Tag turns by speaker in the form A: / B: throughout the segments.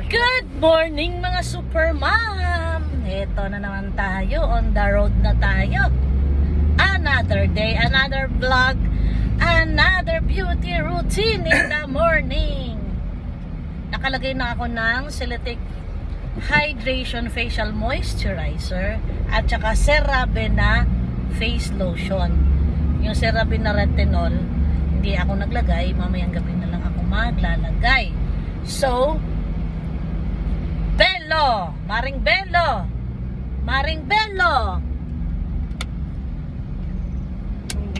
A: Good morning mga super mom! Ito na naman tayo, on the road na tayo. Another day, another vlog, another beauty routine in the morning. Nakalagay na ako ng Celotex Hydration Facial Moisturizer at saka CeraVe na face lotion. Yung CeraVe na retinol, hindi ako naglagay, mamayang gabi na lang ako maglalagay. So, Bello, Maring Bello, Maring Bello,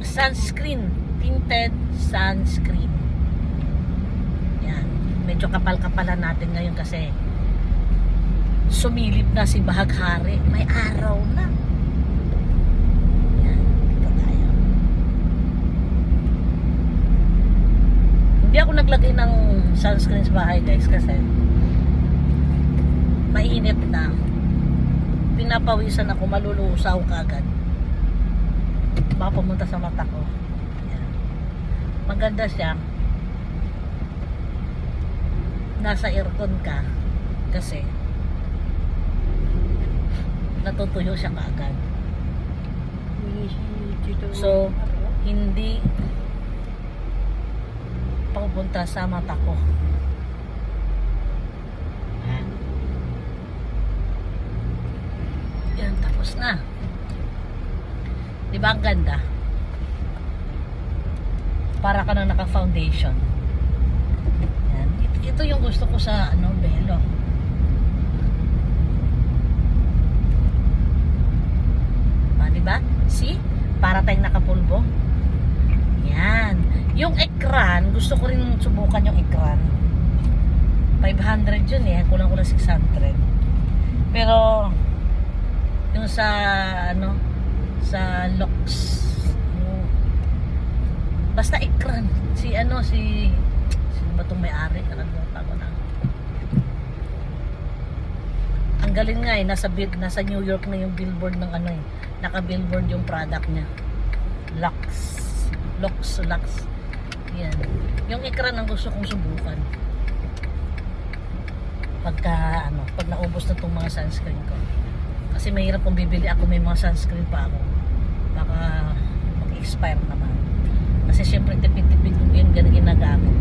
A: sunscreen, tinted sunscreen. Yan, medyo kapal-kapalan natin ngayon kasi sumilip na si Bahaghari, may araw na. Yan, dito tayo. Hindi ako naglagay ng sunscreen sa bahay guys kasi mainit na, pinapawisan ako, malulusaw kagad, baka pumunta sa mata ko. Yan. Maganda siya nasa aircon ka kasi natutuyo siya kagad, so hindi papunta sa mata ko. Yan, tapos na. Diba ang ganda? Para ka na naka-foundation. Yan. Ito yung gusto ko sa Bello. Diba? See? Para tayong nakapulbo. Yan. Yung ekran, gusto ko rin subukan yung ekran. 500 yun eh. Kulang-kulang 600. Pero yung sa sa locks, basta ekran, si sino ba itong may-ari, nakalimutan ko na. Ang galing nga eh, nasa New York na yung billboard ng naka-billboard yung product niya. Lux. Yan, yung ekran ang gusto kong subukan pag naubos na itong mga sunscreen ko. Kasi mahirap kung bibili ako, may mga sunscreen pa ako, baka mag-expire naman. Kasi syempre tipid-tipid kung yun ginagamit.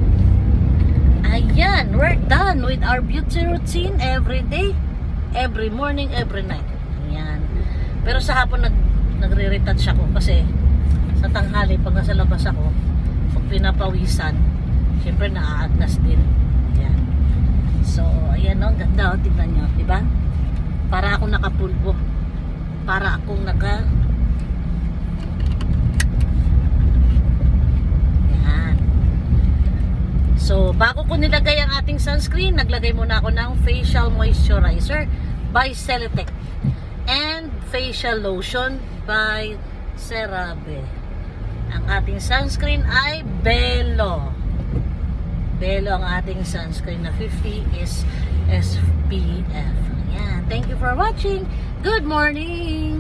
A: Ayan, we're done with our beauty routine every day, every morning, every night. Ayan. Pero sa hapon nagre-retouch ako kasi sa tanghali pag nasa labas ako, pag pinapawisan, syempre naaagnas din. Ayan. So, ayan ang ganda, tignan nyo, diba? Para akong nakapulbo. Para akong Yan. So, bago ko nilagay ang ating sunscreen, naglagay muna ako ng facial moisturizer by Celotex and facial lotion by CeraVe. Ang ating sunscreen ay Bello. Bello ang ating sunscreen na 50 is SPF. Thank you for watching. Good morning.